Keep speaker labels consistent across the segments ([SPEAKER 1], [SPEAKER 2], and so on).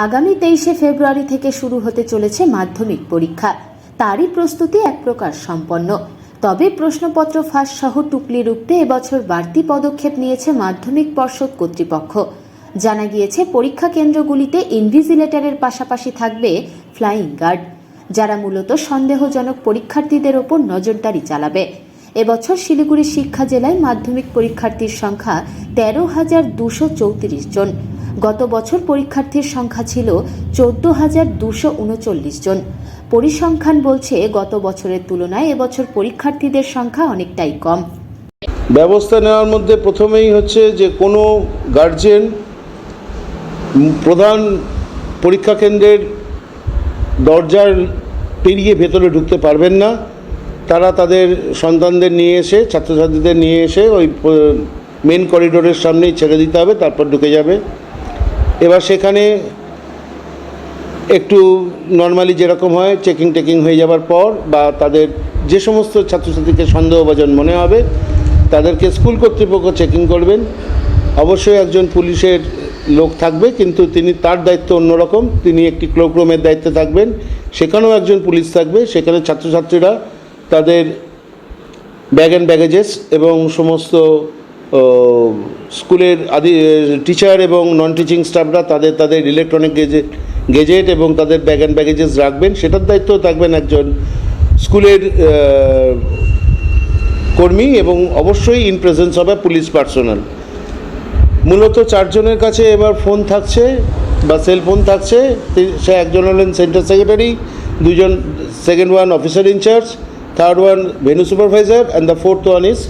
[SPEAKER 1] আগামী 23শে ফেব্রুয়ারি থেকে শুরু হতে চলেছে মাধ্যমিক পরীক্ষা। তারই প্রস্তুতি এক প্রকার সম্পন্ন। তবে প্রশ্নপত্র ফাঁস সহ টুকলি রুখতে এবছর বাড়তি পদক্ষেপ নিয়েছে মাধ্যমিক পর্ষদ কর্তৃপক্ষ। জানা গিয়েছে, পরীক্ষা কেন্দ্রগুলিতে ইনভিজিলেটরের পাশাপাশি থাকবে ফ্লাইং গার্ড, যারা মূলত সন্দেহজনক পরীক্ষার্থীদের ওপর নজরদারি চালাবে। এবছর শিলিগুড়ি শিক্ষা জেলায় মাধ্যমিক পরীক্ষার্থীর সংখ্যা 13,234 জন। গত বছর পরীক্ষার্থীর সংখ্যা ছিল 14,239 জন। পরিসংখ্যান বলছে, গত বছরের তুলনায় এবছর পরীক্ষার্থীদের সংখ্যা অনেকটাই কম।
[SPEAKER 2] ব্যবস্থা নেওয়ার মধ্যে প্রথমেই হচ্ছে যে কোনো গার্জেন প্রধান পরীক্ষা কেন্দ্রের দরজার পেরিয়ে ভেতরে ঢুকতে পারবেন না। তারা তাদের সন্তানদের নিয়ে এসে, ছাত্রছাত্রীদের নিয়ে এসে ওই মেন করিডোরের সামনেই ছেড়ে দিতে হবে, তারপর ঢুকে যাবে। এবার সেখানে একটু নর্মালি যেরকম হয় চেকিং হয়ে যাওয়ার পর, বা তাদের যে সমস্ত ছাত্রছাত্রীকে সন্দেহভাজন মনে হবে তাদেরকে স্কুল কর্তৃপক্ষ চেকিং করবেন। অবশ্যই একজন পুলিশের লোক থাকবে, কিন্তু তার দায়িত্ব অন্যরকম। তিনি একটি ক্লোকরুমের দায়িত্বে থাকবেন, সেখানেও একজন পুলিশ থাকবে। সেখানে ছাত্রছাত্রীরা তাদের ব্যাগ অ্যান্ড ব্যাগেজেস এবং সমস্ত স্কুলের টিচার এবং নন টিচিং স্টাফরা তাদের ইলেকট্রনিক গেজেট এবং তাদের ব্যাগ অ্যান্ড ব্যাগেজেস রাখবেন। সেটার দায়িত্ব থাকবেন একজন স্কুলের কর্মী, এবং অবশ্যই ইন প্রেজেন্স হবে পুলিশ পার্সোনাল। মূলত 4 জনের কাছে এবার ফোন থাকছে বা সেলফোন থাকছে। সে একজন হলেন সেন্টার সেক্রেটারি, 2 জন second one officer incharge, third one venue supervisor, and the fourth one is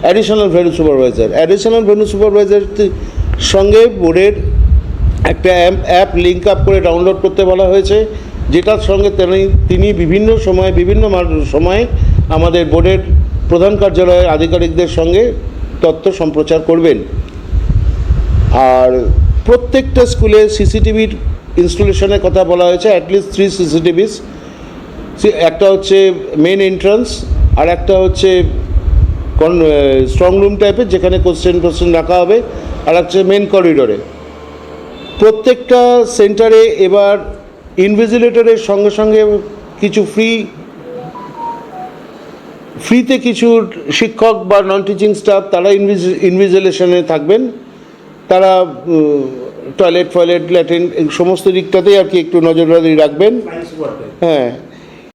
[SPEAKER 2] additional venue supervisor. Additional venue supervisor সঙ্গে বোর্ডের একটা অ্যাপ লিঙ্ক আপ করে ডাউনলোড করতে বলা হয়েছে, যেটার সঙ্গে তিনি বিভিন্ন সময়ে আমাদের বোর্ডের প্রধান কার্যালয়ের আধিকারিকদের সঙ্গে তথ্য সম্প্রচার করবেন। আর প্রত্যেকটা স্কুলে সিসিটিভির ইনস্টলেশনের কথা বলা হয়েছে, অ্যাটলিস্ট 3 সিসিটিভিস। একটা হচ্ছে মেন এন্ট্রান্স, আর একটা হচ্ছে স্ট্রং রুম টাইপের, যেখানে কোশ্চেন রাখা হবে, আর হচ্ছে মেন করিডোরে। প্রত্যেকটা সেন্টারে এবার ইনভিজিলেটরের সঙ্গে সঙ্গে কিছু ফ্রিতে কিছু শিক্ষক বা নন টিচিং স্টাফ তারা ইনভিজিলেশনে থাকবেন। তারা টয়লেট ল্যাট্রিন সমস্ত দিকটাতেই আর কি একটু নজরদারি রাখবেন। হ্যাঁ,